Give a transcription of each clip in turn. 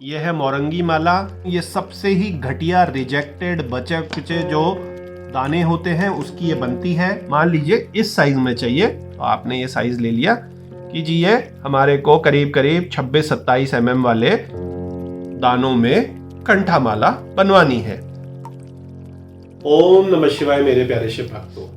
ये है मोरंगी माला। ये सबसे ही घटिया रिजेक्टेड बचे कुचे जो दाने होते हैं उसकी ये बनती है। मान लीजिए इस साइज में चाहिए तो आपने ये साइज ले लिया कि जी ये हमारे को करीब करीब 26-27 mm वाले दानों में कंठा माला बनवानी है। ओम नमः शिवाय मेरे प्यारे शिव भक्तों,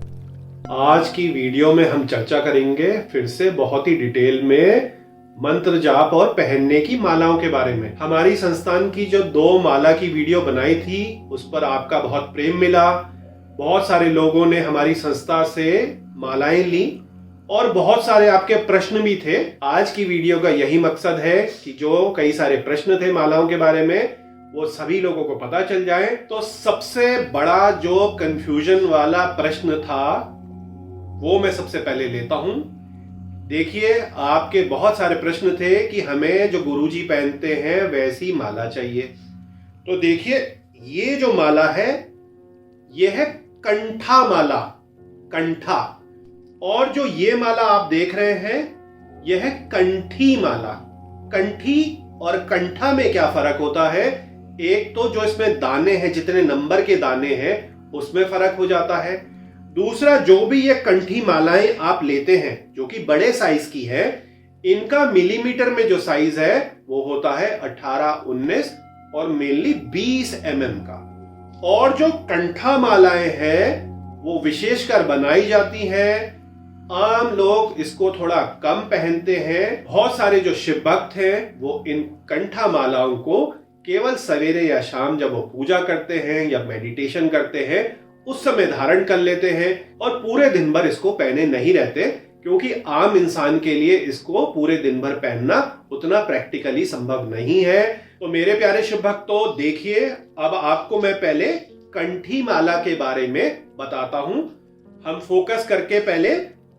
आज की वीडियो में हम चर्चा करेंगे फिर से बहुत ही डिटेल में मंत्र जाप और पहनने की मालाओं के बारे में। हमारी संस्थान की जो 2 माला की वीडियो बनाई थी उस पर आपका बहुत प्रेम मिला। बहुत सारे लोगों ने हमारी संस्था से मालाएं ली और बहुत सारे आपके प्रश्न भी थे। आज की वीडियो का यही मकसद है कि जो कई सारे प्रश्न थे मालाओं के बारे में वो सभी लोगों को पता चल जाए। तो सबसे बड़ा जो कंफ्यूजन वाला प्रश्न था वो मैं सबसे पहले लेता हूं। देखिए, आपके बहुत सारे प्रश्न थे कि हमें जो गुरुजी पहनते हैं वैसी माला चाहिए। तो देखिए, ये जो माला है ये है कंठा माला, कंठा। और जो ये माला आप देख रहे हैं यह है कंठी माला। कंठी और कंठा में क्या फर्क होता है? एक तो जो इसमें दाने हैं, जितने नंबर के दाने हैं उसमें फर्क हो जाता है। दूसरा, जो भी ये कंठी मालाएं आप लेते हैं जो कि बड़े साइज की है, इनका मिलीमीटर में जो साइज है वो होता है 18, 19 और मेनली 20 mm का। और जो कंठा मालाएं हैं वो विशेषकर बनाई जाती हैं। आम लोग इसको थोड़ा कम पहनते हैं। बहुत सारे जो शिव भक्त हैं वो इन कंठा मालाओं को केवल सवेरे या शाम जब वो पूजा करते हैं या मेडिटेशन करते हैं उस समय धारण कर लेते हैं और पूरे दिन भर इसको पहने नहीं रहते, क्योंकि आम इंसान के लिए इसको पूरे दिन भर पहनना उतना प्रैक्टिकली संभव नहीं है। तो मेरे प्यारे शिव भक्तों, देखिए, अब आपको मैं पहले कंठी माला के बारे में बताता हूं। हम फोकस करके पहले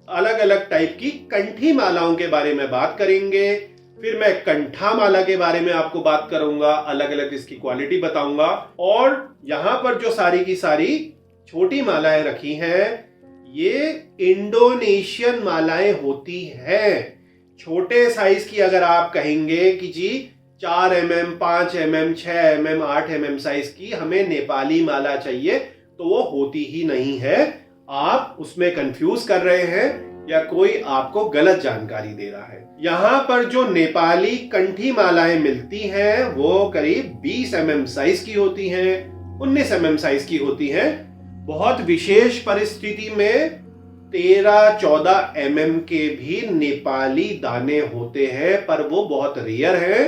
अलग अलग टाइप की कंठी मालाओं के बारे में बात करेंगे, फिर मैं कंठा माला के बारे में आपको बात करूंगा, अलग अलग इसकी क्वालिटी बताऊंगा। और यहां पर जो सारी की सारी छोटी मालाएं रखी हैं ये इंडोनेशियन मालाएं होती हैं। छोटे साइज की अगर आप कहेंगे कि जी 4 mm, 5 mm, 6 mm, 8 mm size की हमें नेपाली माला चाहिए, तो वो होती ही नहीं है। आप उसमें कंफ्यूज कर रहे हैं या कोई आपको गलत जानकारी दे रहा है। यहाँ पर जो नेपाली कंठी मालाएं मिलती हैं वो करीब 20 mm साइज की होती हैं, 19 mm साइज की होती हैं। बहुत विशेष परिस्थिति में 13-14 mm के भी नेपाली दाने होते हैं, पर वो बहुत रेयर है।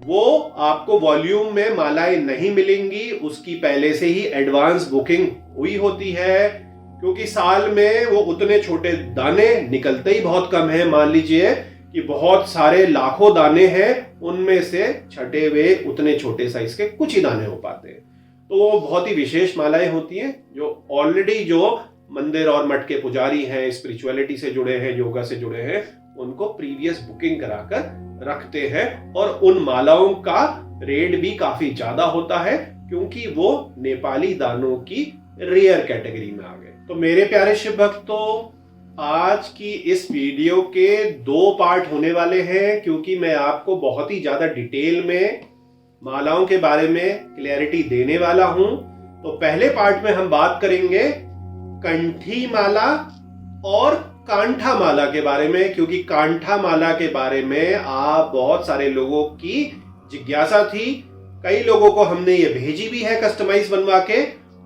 वो आपको वॉल्यूम में मालाएं नहीं मिलेंगी, उसकी पहले से ही एडवांस बुकिंग हुई होती है, क्योंकि साल में वो उतने छोटे दाने निकलते ही बहुत कम है। मान लीजिए कि बहुत सारे लाखों दाने हैं, उनमें से छटे हुए उतने छोटे साइज के कुछ ही दाने हो पाते हैं। तो वो बहुत ही विशेष मालाएं होती हैं जो ऑलरेडी जो मंदिर और मठ के पुजारी हैं, स्पिरिचुअलिटी से जुड़े हैं, योगा से जुड़े हैं, उनको प्रीवियस बुकिंग कराकर रखते हैं। और उन मालाओं का रेट भी काफी ज्यादा होता है, क्योंकि वो नेपाली दानों की रेयर कैटेगरी में आ गए। तो मेरे प्यारे शिव भक्तों, आज की इस वीडियो के 2 पार्ट होने वाले हैं, क्योंकि मैं आपको बहुत ही ज्यादा डिटेल में मालाओं के बारे में क्लैरिटी देने वाला हूं। तो पहले पार्ट में हम बात करेंगे कंठी माला और कांठा माला के बारे में, क्योंकि कांठा माला के बारे में आप बहुत सारे लोगों की जिज्ञासा थी। कई लोगों को हमने ये भेजी भी है कस्टमाइज बनवा के,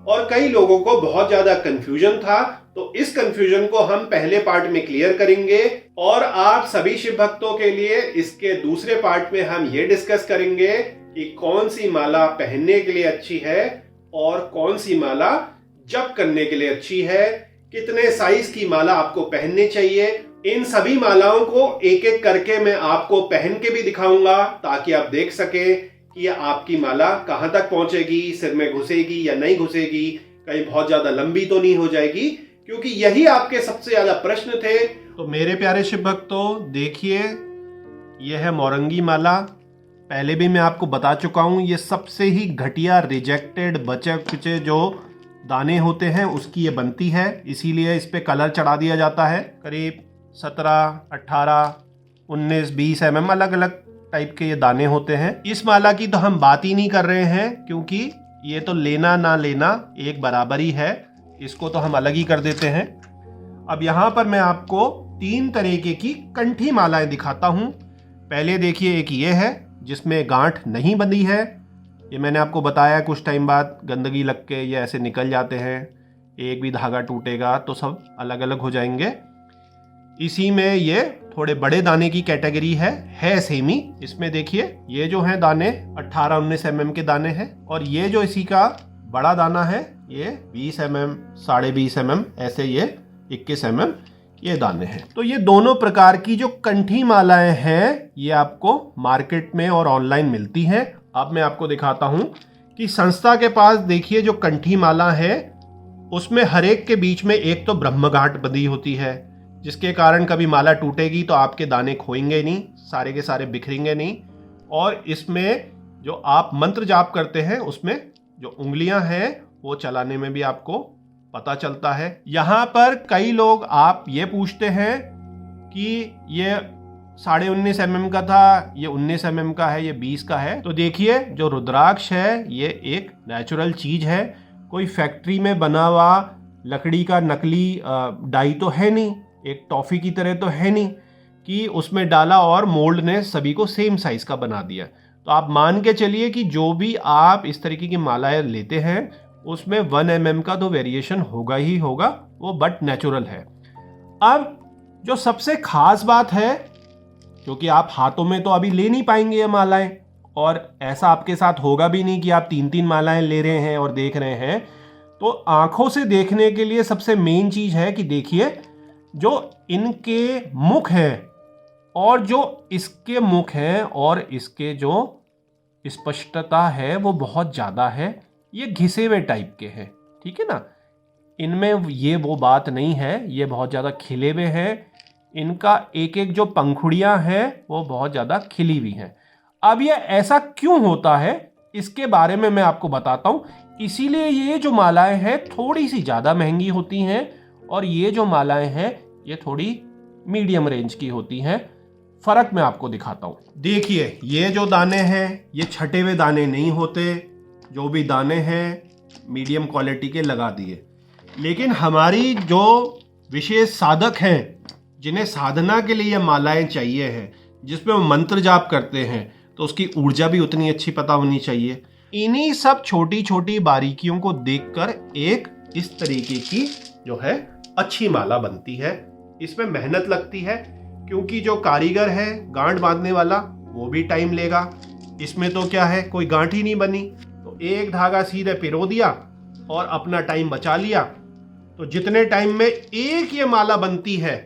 और कई लोगों को बहुत ज्यादा कंफ्यूजन था। तो इस कंफ्यूजन को हम पहले पार्ट में क्लियर करेंगे, और आप सभी शिव भक्तों के लिए इसके दूसरे पार्ट में हम ये डिस्कस करेंगे कि कौन सी माला पहनने के लिए अच्छी है और कौन सी माला जप करने के लिए अच्छी है, कितने साइज की माला आपको पहननी चाहिए। इन सभी मालाओं को एक एक करके मैं आपको पहन के भी दिखाऊंगा, ताकि आप देख सके कि आपकी माला कहां तक पहुंचेगी, सिर में घुसेगी या नहीं घुसेगी, कहीं बहुत ज्यादा लंबी तो नहीं हो जाएगी, क्योंकि यही आपके सबसे ज्यादा प्रश्न थे। तो मेरे प्यारे शिव भक्तों, देखिए, यह है मोरंगी माला। पहले भी मैं आपको बता चुका हूं, ये सबसे ही घटिया रिजेक्टेड बचे कुचे जो दाने होते हैं उसकी ये बनती है, इसीलिए इस पे कलर चढ़ा दिया जाता है। करीब 17, 18, 19, 20 mm अलग अलग टाइप के ये दाने होते हैं। इस माला की तो हम बात ही नहीं कर रहे हैं, क्योंकि ये तो लेना ना लेना एक बराबर ही है, इसको तो हम अलग ही कर देते हैं। अब यहाँ पर मैं आपको 3 तरीके की कंठी मालाएं दिखाता हूँ। पहले देखिए, एक ये है जिसमें गांठ नहीं बंधी है। ये मैंने आपको बताया कुछ टाइम बाद गंदगी लग के ये ऐसे निकल जाते हैं, एक भी धागा टूटेगा तो सब अलग अलग हो जाएंगे। इसी में ये थोड़े बड़े दाने की कैटेगरी है सेम ही। इसमें देखिए ये जो है दाने 18-19 mm के दाने हैं, और ये जो इसी का बड़ा दाना है ये 20 mm, 20.5 mm, ऐसे ये 21 mm ये दाने हैं। तो ये दोनों प्रकार की जो कंठी मालाएं हैं ये आपको मार्केट में और ऑनलाइन मिलती हैं। अब मैं आपको दिखाता हूं कि संस्था के पास देखिए जो कंठी माला है उसमें हर एक के बीच में एक तो ब्रह्मगांठ बंधी होती है, जिसके कारण कभी माला टूटेगी तो आपके दाने खोएंगे नहीं, सारे के सारे बिखरेंगे नहीं। और इसमें जो आप मंत्र जाप करते हैं उसमें जो उंगलियां हैं वो चलाने में भी आपको पता चलता है। यहाँ पर कई लोग आप ये पूछते हैं कि ये 19.5 mm का था, ये 19 mm का है, ये 20 का है। तो देखिए जो रुद्राक्ष है ये एक नेचुरल चीज है, कोई फैक्ट्री में बना हुआ लकड़ी का नकली डाई तो है नहीं, एक टॉफी की तरह तो है नहीं कि उसमें डाला और मोल्ड ने सभी को सेम साइज का बना दिया। तो आप मान के चलिए कि जो भी आप इस तरीके की मालाएं लेते हैं उसमें 1 mm का तो वेरिएशन होगा ही होगा, वो बट नेचुरल है। अब जो सबसे खास बात है, क्योंकि आप हाथों में तो अभी ले नहीं पाएंगे ये मालाएं, और ऐसा आपके साथ होगा भी नहीं कि आप 3-3 मालाएं ले रहे हैं और देख रहे हैं, तो आंखों से देखने के लिए सबसे मेन चीज है कि देखिए जो इनके मुख हैं और जो इसके मुख हैं और इसके जो स्पष्टता है वो बहुत ज़्यादा है, ये घिसे हुए टाइप के हैं, ठीक है ना। इनमें ये वो बात नहीं है, ये बहुत ज़्यादा खिले हुए हैं, इनका एक एक जो पंखुड़ियाँ हैं वो बहुत ज़्यादा खिली हुई हैं। अब ये ऐसा क्यों होता है इसके बारे में मैं आपको बताता हूँ। इसीलिए ये जो मालाएं हैं थोड़ी सी ज़्यादा महंगी होती हैं और ये जो मालाएं हैं ये थोड़ी मीडियम रेंज की होती हैं। फर्क मैं आपको दिखाता हूँ। देखिए ये जो दाने हैं ये छटे हुए दाने नहीं होते, जो भी दाने हैं मीडियम क्वालिटी के लगा दिए। लेकिन हमारी जो विशेष साधक हैं जिन्हें साधना के लिए मालाएं चाहिए हैं, जिसमें वो मंत्र जाप करते हैं, तो उसकी ऊर्जा भी उतनी अच्छी पता होनी चाहिए। इन्हीं सब छोटी छोटी बारीकियों को देखकर एक इस तरीके की जो है अच्छी माला बनती है। इसमें मेहनत लगती है क्योंकि जो कारीगर है गांठ बांधने वाला वो भी टाइम लेगा। इसमें तो क्या है, कोई गांठ ही नहीं बनी, तो एक धागा सीधे पिरो दिया और अपना टाइम बचा लिया। तो जितने टाइम में एक ये माला बनती है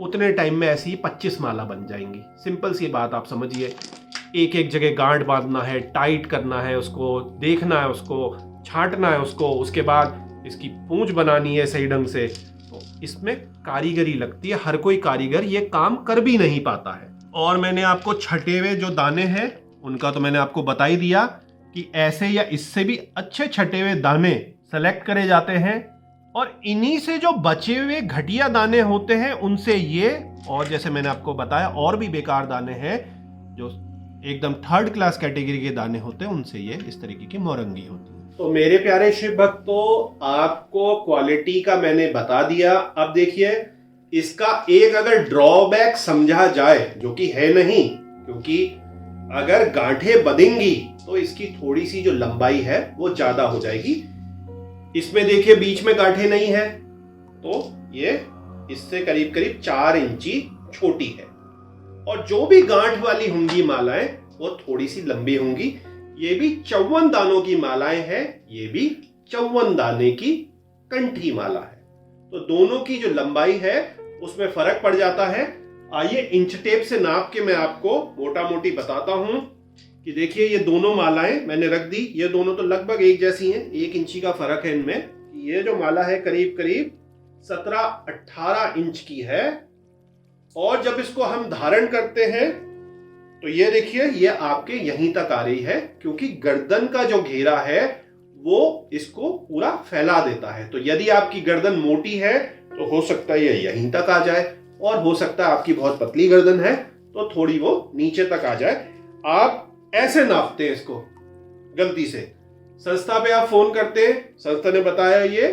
उतने टाइम में ऐसी 25 माला बन जाएंगी। सिंपल सी बात आप समझिए, एक एक जगह गांठ बांधना है, टाइट करना है, उसको देखना है, उसको छांटना है, उसके बाद इसकी पूंछ बनानी है सही ढंग से। तो इसमें कारीगरी लगती है, हर कोई कारीगर ये काम कर भी नहीं पाता है। और मैंने आपको छटे हुए जो दाने हैं उनका तो मैंने आपको बता ही दिया कि ऐसे या इससे भी अच्छे छटे हुए दाने सेलेक्ट करे जाते हैं, और इन्हीं से जो बचे हुए घटिया दाने होते हैं उनसे ये, और जैसे मैंने आपको बताया और भी बेकार दाने हैं जो एकदम 3rd क्लास कैटेगरी के दाने होते हैं, उनसे ये इस तरीके की मोरंगी होती है। तो मेरे प्यारे शिव भक्तों, आपको क्वालिटी का मैंने बता दिया। अब देखिए इसका एक अगर ड्रॉबैक समझा जाए, जो कि है नहीं, क्योंकि अगर गांठें बंधेंगी तो इसकी थोड़ी सी जो लंबाई है वो ज्यादा हो जाएगी। इसमें देखिए बीच में गांठें नहीं है, तो ये इससे करीब करीब 4 इंची छोटी है। और जो भी गांठ वाली होंगी मालाएं वो थोड़ी सी लंबी होंगी। ये भी 54 दानों की मालाएं हैं, ये भी 54 दाने की कंठी माला है। तो दोनों की जो लंबाई है उसमें फर्क पड़ जाता है। आइए इंच टेप से नाप के मैं आपको मोटा मोटी बताता हूं कि देखिए ये दोनों मालाएं मैंने रख दी, ये दोनों तो लगभग एक जैसी हैं, 1 इंची का फर्क है इनमें। ये जो माला है करीब करीब 17-18 इंच की है, और जब इसको हम धारण करते हैं तो ये देखिए ये आपके यहीं तक आ रही है, क्योंकि गर्दन का जो घेरा है वो इसको पूरा फैला देता है। तो यदि आपकी गर्दन मोटी है तो हो सकता है ये यहीं तक आ जाए, और हो सकता है आपकी बहुत पतली गर्दन है तो थोड़ी वो नीचे तक आ जाए। आप ऐसे नापते हैं इसको, गलती से संस्था पे आप फोन करते हैं, संस्था ने बताया ये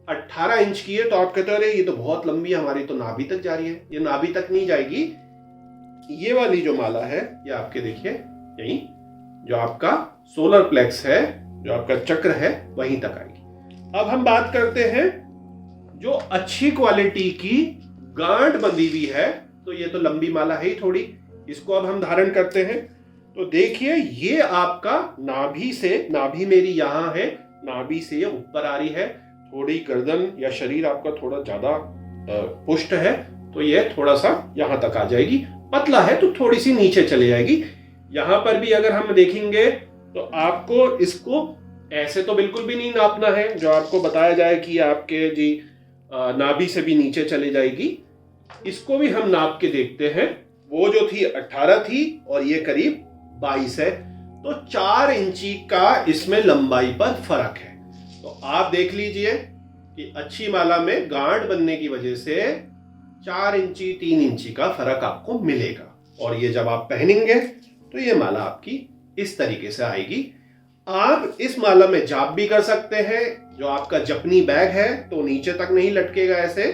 18 इंच की है, तो आप कहते हैं अरे ये तो बहुत लंबी है, हमारी तो नाभि तक जा रही है। ये नाभि तक नहीं जाएगी, ये वाली जो माला है ये आपके देखिए यही जो आपका सोलर प्लेक्स है, जो आपका चक्र है, वहीं तक आएगी। अब हम बात करते हैं जो अच्छी क्वालिटी की गांठ बंधी हुई है, तो ये तो लंबी माला है ही थोड़ी, इसको अब हम धारण करते हैं। तो देखिए ये आपका नाभि से, नाभि मेरी यहां है, नाभि से ये ऊपर आ रही है, थोड़ी गर्दन या शरीर आपका थोड़ा ज्यादा पुष्ट है, तो ये थोड़ा सा यहां तक आ जाएगी। पतला है तो थोड़ी सी नीचे चली जाएगी। यहां पर भी अगर हम देखेंगे तो आपको इसको ऐसे तो बिल्कुल भी नहीं नापना है, जो आपको बताया जाए कि आपके जी नाभि से भी नीचे चली जाएगी। इसको भी हम नाप के देखते हैं, वो जो थी 18 थी और ये करीब 22 है, तो 4 इंची का इसमें लंबाई पर फर्क है। तो आप देख लीजिए कि अच्छी माला में गांठ बनने की वजह से 4 इंची 3 इंची का फर्क आपको मिलेगा। और ये जब आप पहनेंगे तो ये माला आपकी इस तरीके से आएगी। आप इस माला में जाप भी कर सकते हैं। जो आपका जपनी बैग है तो नीचे तक नहीं लटकेगा, ऐसे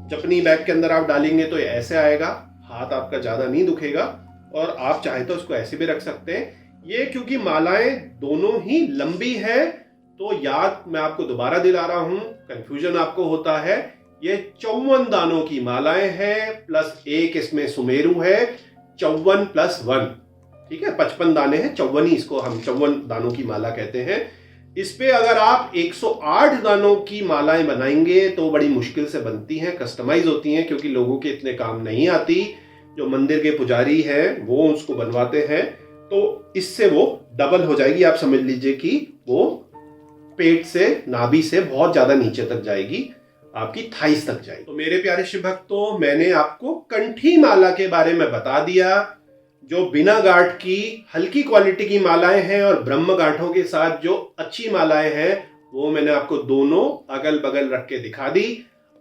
जपनी बैग के अंदर आप डालेंगे तो ये ऐसे आएगा, हाथ आपका ज्यादा नहीं दुखेगा। और आप चाहे तो उसको ऐसे भी रख सकते हैं। ये क्योंकि मालाएं दोनों ही लंबी है, तो याद मैं आपको दोबारा दिला रहा हूं, कंफ्यूजन आपको होता है। ये 54 दानों की मालाएं हैं, प्लस एक इसमें सुमेरु है, 54 + 1, ठीक है, 55 दाने हैं, 54 ही इसको हम 54 दानों की माला कहते हैं। इस पे अगर आप 108 दानों की मालाएं बनाएंगे तो बड़ी मुश्किल से बनती हैं, कस्टमाइज होती हैं, क्योंकि लोगों के इतने काम नहीं आती। जो मंदिर के पुजारी हैं वो उसको बनवाते हैं, तो इससे वो डबल हो जाएगी। आप समझ लीजिए कि वो पेट से, नाभि से बहुत ज्यादा नीचे तक जाएगी, आपकी थाइस तक जाएगी। तो मेरे प्यारे शिव भक्तों, मैंने आपको कंठी माला के बारे में बता दिया। जो बिना गांठ की हल्की क्वालिटी की मालाएं हैं और ब्रह्म गांठों के साथ जो अच्छी मालाएं हैं, वो मैंने आपको दोनों अगल बगल रख के दिखा दी।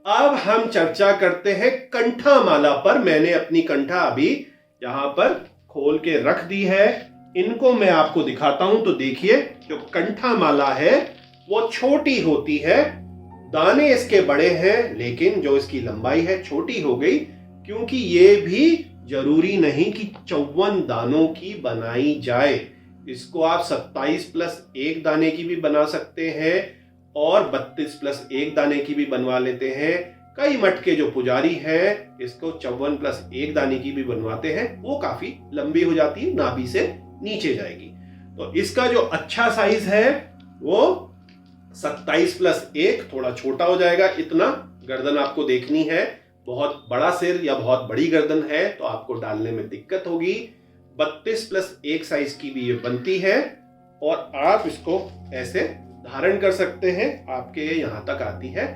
अब हम चर्चा करते हैं कंठा माला पर। मैंने अपनी कंठा अभी यहां पर खोल के रख दी है, इनको मैं आपको दिखाता हूं। तो देखिए जो कंठा माला है वो छोटी होती है, दाने इसके बड़े हैं, लेकिन जो इसकी लंबाई है छोटी हो गई, क्योंकि ये भी जरूरी नहीं कि 54 दानों की बनाई जाए। इसको आप 27 + 1 दाने की भी बना सकते हैं और 32 + 1 दाने की भी बनवा लेते हैं। कई मठ के जो पुजारी हैं इसको 54 + 1 दाने की भी बनवाते हैं, वो काफी लंबी हो जाती है, नाभि से नीचे जाएगी। तो इसका जो अच्छा साइज है वो 27 + 1, थोड़ा छोटा हो जाएगा इतना। गर्दन आपको देखनी है, बहुत बड़ा सिर या बहुत बड़ी गर्दन है तो आपको डालने में दिक्कत होगी। 32 + 1 साइज की भी ये बनती है और आप इसको ऐसे धारण कर सकते हैं, आपके यहां तक आती है।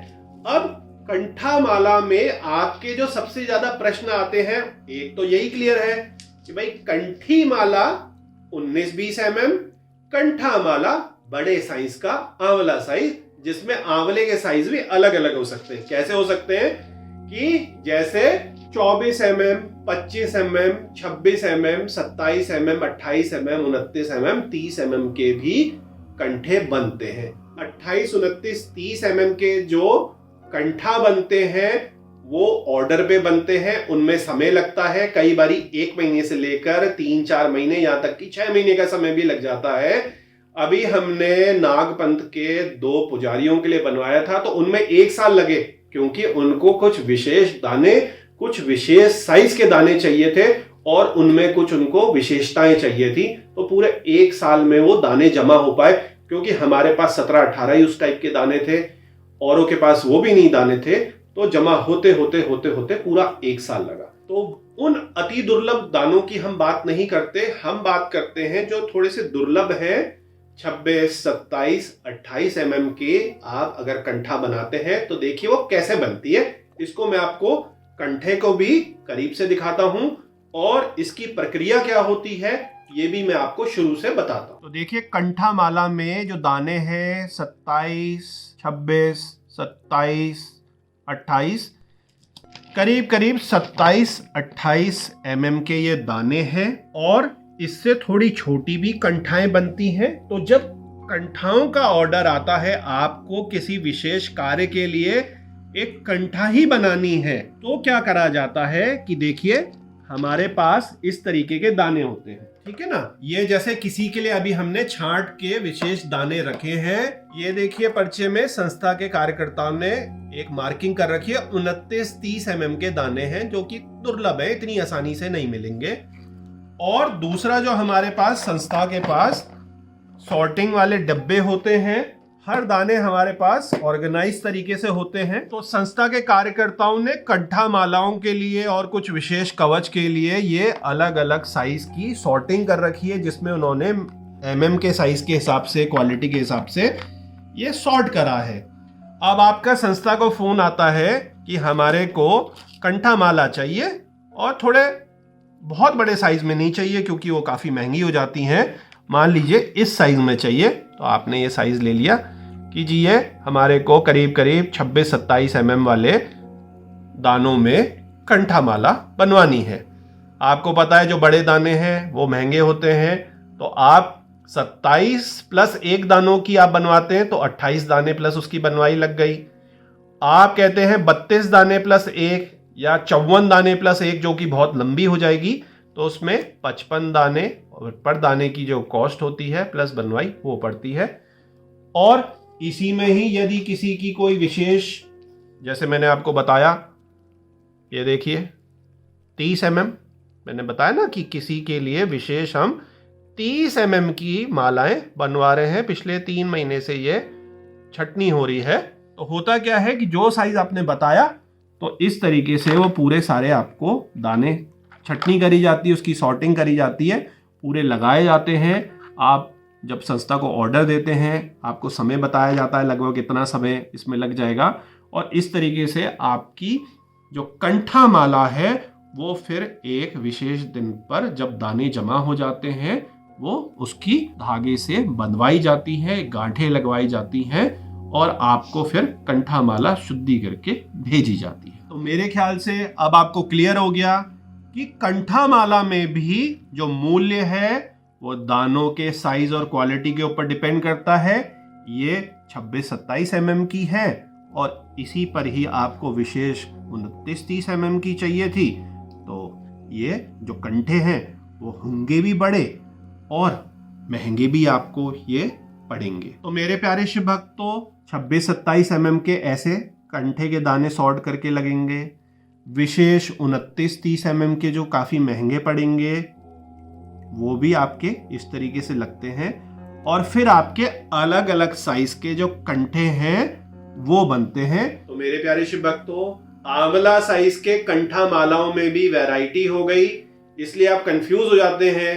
अब कंठा माला में आपके जो सबसे ज्यादा प्रश्न आते हैं, एक तो यही क्लियर है कि भाई कंठी माला 19-20 mm, कंठा माला बड़े साइज का आंवला साइज, जिसमें आंवले के साइज भी अलग अलग हो सकते हैं। कैसे हो सकते हैं कि जैसे 24 mm, 25 mm, 26 mm, 27 mm, 28 mm, 29 mm, 30 mm के भी कंठे बनते हैं। 28, 29, 30 mm के जो कंठा बनते हैं वो ऑर्डर पे बनते हैं, उनमें समय लगता है, कई बारी 1 महीने से लेकर 3-4 महीने, यहाँ तक कि 6 महीने का समय भी लग जाता है। अभी हमने नागपंथ के 2 पुजारियों के लिए बनवाया था, तो उनमें 1 साल लगे, क्योंकि उनको कुछ विशेष दाने, कुछ विशेष साइज के दाने चाहिए थे और उनमें कुछ उनको विशेषताएं चाहिए थी। तो पूरे 1 साल में वो दाने जमा हो पाए, क्योंकि हमारे पास 17-18 ही उस टाइप के दाने थे, औरों के पास वो भी नहीं दाने थे, तो जमा होते होते होते होते पूरा 1 साल लगा। तो उन अति दुर्लभ दानों की हम बात नहीं करते, हम बात करते हैं जो थोड़े से दुर्लभ हैं। 26, 27, 28 mm के आप अगर कंठा बनाते हैं तो देखिए वो कैसे बनती है। इसको मैं आपको कंठे को भी करीब से दिखाता हूं और इसकी प्रक्रिया क्या होती है ये भी मैं आपको शुरू से बताता हूं। तो देखिए कंठा माला में जो दाने हैं 27, 26, 27, 28, करीब करीब 27-28 mm के ये दाने हैं और इससे थोड़ी छोटी भी कंठाएं बनती हैं। तो जब कंठाओं का ऑर्डर आता है, आपको किसी विशेष कार्य के लिए एक कंठा ही बनानी है, तो क्या करा जाता है कि देखिए हमारे पास इस तरीके के दाने होते हैं, ठीक है ना। ये जैसे किसी के लिए अभी हमने छांट के विशेष दाने रखे हैं। ये देखिए पर्चे में संस्था के कार्यकर्ताओं ने एक मार्किंग कर रखी है, 29-30 mm के दाने हैं, जो कि दुर्लभ है, इतनी आसानी से नहीं मिलेंगे। और दूसरा जो हमारे पास संस्था के पास सॉर्टिंग वाले डब्बे होते हैं, हर दाने हमारे पास ऑर्गेनाइज तरीके से होते हैं। तो संस्था के कार्यकर्ताओं ने कंठा मालाओं के लिए और कुछ विशेष कवच के लिए ये अलग अलग साइज की सॉर्टिंग कर रखी है, जिसमें उन्होंने mm के साइज के हिसाब से, क्वालिटी के हिसाब से ये सॉर्ट करा है। अब आपका संस्था को फोन आता है कि हमारे को कंठा माला चाहिए और थोड़े बहुत बड़े साइज में नहीं चाहिए क्योंकि वो काफी महंगी हो जाती हैं। मान लीजिए इस साइज में चाहिए, तो आपने ये साइज ले लिया कि जी ये हमारे को करीब करीब 26-27 mm वाले दानों में कंठा माला बनवानी है। आपको पता है जो बड़े दाने हैं वो महंगे होते हैं, तो आप 27 + 1 दानों की आप बनवाते हैं तो 28 दाने प्लस उसकी बनवाई लग गई। आप कहते हैं 32 दाने + 1 या 54 दाने + 1 जो कि बहुत लंबी हो जाएगी, तो उसमें 55 दाने पर दाने की जो कॉस्ट होती है प्लस बनवाई वो पड़ती है। और इसी में ही यदि किसी की कोई विशेष, जैसे मैंने आपको बताया, ये देखिए 30 mm, मैंने बताया ना कि किसी के लिए विशेष हम 30 mm की मालाएं बनवा रहे हैं। पिछले 3 महीने से ये छटनी हो रही है। तो होता क्या है कि जो साइज आपने बताया, तो इस तरीके से वो पूरे सारे आपको दाने छटनी करी जाती है, उसकी सॉर्टिंग करी जाती है, पूरे लगाए जाते हैं। आप जब संस्था को ऑर्डर देते हैं, आपको समय बताया जाता है लगभग कितना समय इसमें लग जाएगा, और इस तरीके से आपकी जो कंठा माला है वो फिर एक विशेष दिन पर जब दाने जमा हो जाते हैं वो उसकी धागे से बंधवाई जाती है, गांठें लगवाई जाती हैं और आपको फिर कंठा माला शुद्धि करके भेजी जाती है। तो मेरे ख्याल से अब आपको क्लियर हो गया कि कंठा माला में भी जो मूल्य है वो दानों के साइज और क्वालिटी के ऊपर डिपेंड करता है। ये 26-27 mm की है और इसी पर ही आपको विशेष 29-30 mm की चाहिए थी, तो ये जो कंठे हैं वो होंगे भी बड़े और महंगे भी आपको ये पड़ेंगे। तो मेरे प्यारे शिव भक्तों, 26-27 mm के ऐसे कंठे के दाने सॉर्ट करके लगेंगे। विशेष 29-30 mm के जो काफी महंगे पड़ेंगे वो भी आपके इस तरीके से लगते हैं। और फिर आपके अलग अलग साइज के जो कंठे हैं वो बनते हैं। तो मेरे प्यारे शिव भक्तों, आंवला साइज के कंठा मालाओं में भी वैरायटी हो गई, इसलिए आप कंफ्यूज हो जाते हैं।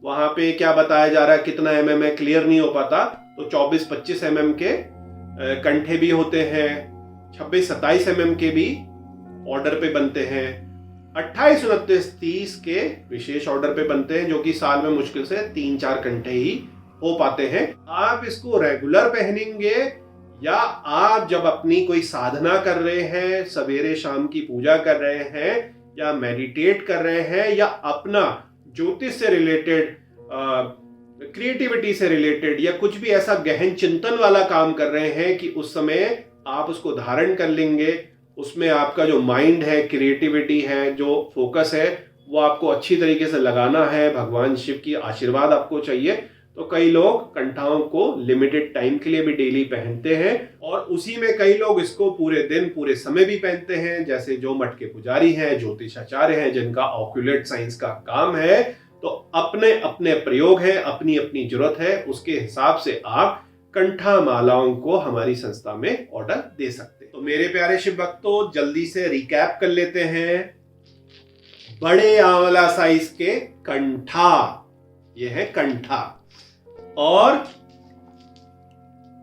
वहां पे क्या बताया जा रहा है, कितना mm है, क्लियर नहीं हो पाता। तो 24-25 mm के कंठे भी होते हैं, 26-27 mm के भी ऑर्डर पे बनते हैं, 28-29-30 के विशेष ऑर्डर पे बनते हैं, जो कि साल में मुश्किल से 3-4 कंठे ही हो पाते हैं। आप इसको रेगुलर पहनेंगे या आप जब अपनी कोई साधना कर रहे हैं, सवेरे शाम की पूजा कर रहे हैं या मेडिटेट कर रहे हैं या अपना ज्योतिष से रिलेटेड, क्रिएटिविटी से रिलेटेड या कुछ भी ऐसा गहन चिंतन वाला काम कर रहे हैं कि उस समय आप उसको धारण कर लेंगे, उसमें आपका जो माइंड है, क्रिएटिविटी है, जो फोकस है, वो आपको अच्छी तरीके से लगाना है, भगवान शिव की आशीर्वाद आपको चाहिए, तो कई लोग कंठाओं को लिमिटेड टाइम के लिए भी डेली पहनते हैं और उसी में कई लोग इसको पूरे दिन पूरे समय भी पहनते हैं। जैसे जो मठ के पुजारी हैं, ज्योतिषाचार्य हैं, जिनका ऑक्यूलेट साइंस का काम है, तो अपने अपने प्रयोग है, अपनी अपनी जरूरत है, उसके हिसाब से आप कंठा मालाओं को हमारी संस्था में ऑर्डर दे सकते हैं। तो मेरे प्यारे शिव भक्तों, जल्दी से रिकैप कर लेते हैं। बड़े आंवला साइज के कंठा, ये है कंठा, और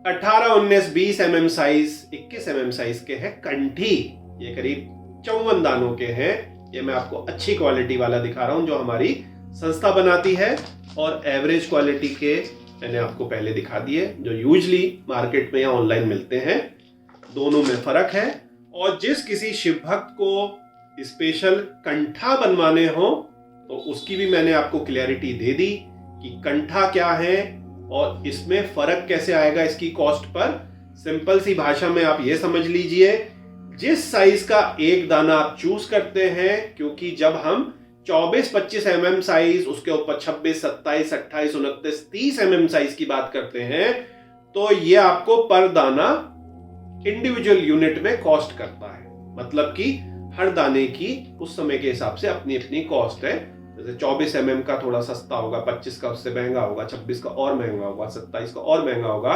18-19-20 mm साइज, 21 mm साइज के हैं कंठी। ये करीब 54 दानों के हैं। ये मैं आपको अच्छी क्वालिटी वाला दिखा रहा हूं जो हमारी संस्था बनाती है, और एवरेज क्वालिटी के मैंने आपको पहले दिखा दिए जो यूजली मार्केट में या ऑनलाइन मिलते हैं। दोनों में फर्क है। और जिस किसी शिव भक्त को स्पेशल कंठा बनवाने हो तो उसकी भी मैंने आपको क्लैरिटी दे दी कि कंठा क्या है और इसमें फर्क कैसे आएगा इसकी कॉस्ट पर। सिंपल सी भाषा में आप ये समझ लीजिए, जिस साइज का एक दाना आप चूज करते हैं, क्योंकि जब हम 24-25 mm साइज, उसके ऊपर 26, 27, 28, 29, 30 mm साइज की बात करते हैं, तो ये आपको पर दाना इंडिविजुअल यूनिट में कॉस्ट करता है। मतलब कि हर दाने की उस समय के हिसाब से अपनी अपनी कॉस्ट है। जैसे 24 mm का थोड़ा सस्ता होगा, 25 का उससे महंगा होगा, 26 का और महंगा होगा, 27 का और महंगा होगा,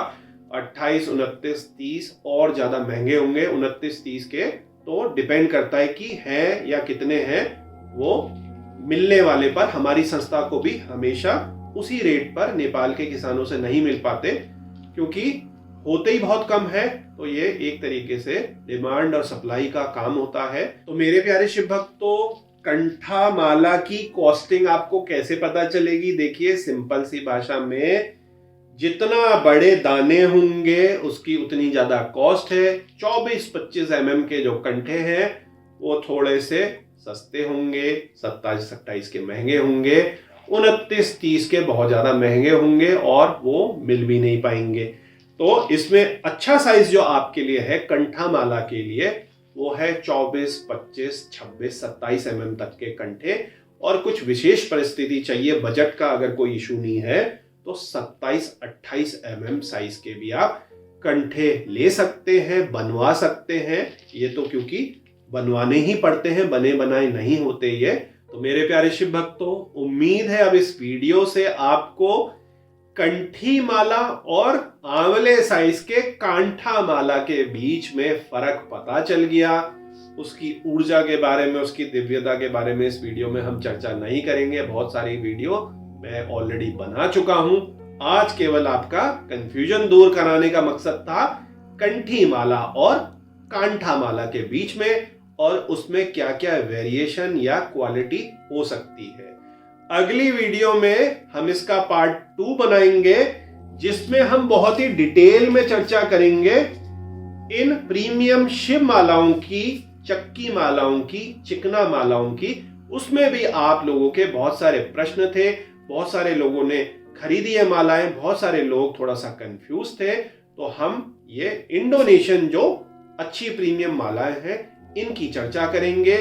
28, 29, 30 और ज्यादा महंगे होंगे 29, 30 के। तो डिपेंड करता है कि है या कितने हैं वो मिलने वाले पर। हमारी संस्था को भी हमेशा उसी रेट पर नेपाल के किसानों से नहीं मिल पाते, क्योंकि होते ही बहुत कम है। तो ये एक तरीके से डिमांड और सप्लाई का काम होता है। तो मेरे प्यारे शिव भक्तों, कंठा माला की कॉस्टिंग आपको कैसे पता चलेगी? देखिए, सिंपल सी भाषा में, जितना बड़े दाने होंगे उसकी उतनी ज्यादा कॉस्ट है। 24-25 mm के जो कंठे हैं वो थोड़े से सस्ते होंगे, 27-28 के महंगे होंगे, 29-30 के बहुत ज्यादा महंगे होंगे और वो मिल भी नहीं पाएंगे। तो इसमें अच्छा साइज जो आपके लिए है कंठा माला के लिए, वो है 24, 25, 26, 27 mm तक के कंठे। और कुछ विशेष परिस्थिति चाहिए, बजट का अगर कोई इशू नहीं है, तो 27-28 mm साइज के भी आप कंठे ले सकते हैं, बनवा सकते हैं। ये तो क्योंकि बनवाने ही पड़ते हैं, बने बनाए नहीं होते ये। तो मेरे प्यारे शिव भक्तों, उम्मीद है अब इस वीडियो से आपको कंठी माला और आंवले साइज के कांठा माला के बीच में फर्क पता चल गया। उसकी ऊर्जा के बारे में, उसकी दिव्यता के बारे में इस वीडियो में हम चर्चा नहीं करेंगे। बहुत सारी वीडियो मैं ऑलरेडी बना चुका हूं। आज केवल आपका कंफ्यूजन दूर कराने का मकसद था कंठी माला और कांठा माला के बीच में, और उसमें क्या क्या वेरिएशन या क्वालिटी हो सकती है। अगली वीडियो में हम इसका पार्ट 2 बनाएंगे, जिसमें हम बहुत ही डिटेल में चर्चा करेंगे इन प्रीमियम शिव मालाओं की, चक्की मालाओं की, चिकना मालाओं की। उसमें भी आप लोगों के बहुत सारे प्रश्न थे, बहुत सारे लोगों ने खरीदी है मालाएं, बहुत सारे लोग थोड़ा सा कंफ्यूज थे। तो हम ये इंडोनेशियन जो अच्छी प्रीमियम मालाएं हैं इनकी चर्चा करेंगे।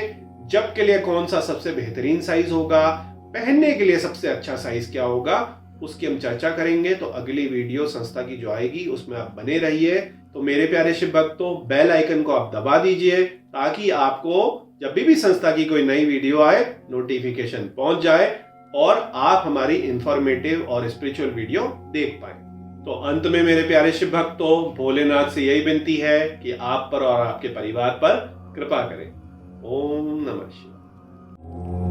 जब के लिए कौन सा सबसे बेहतरीन साइज होगा, पहनने के लिए सबसे अच्छा साइज क्या होगा, उसकी हम चर्चा करेंगे। तो अगली वीडियो संस्था की जो आएगी उसमें आप बने रहिए। तो मेरे प्यारे शिव भक्तों, बेल आइकन को आप दबा दीजिए ताकि आपको जब भी संस्था की कोई नई वीडियो आए नोटिफिकेशन पहुंच जाए और आप हमारी इंफॉर्मेटिव और स्पिरिचुअल वीडियो देख पाए। तो अंत में मेरे प्यारे शिव भक्तों, भोलेनाथ से यही विनती है कि आप पर और आपके परिवार पर कृपा करें। ओम नमः शिवाय।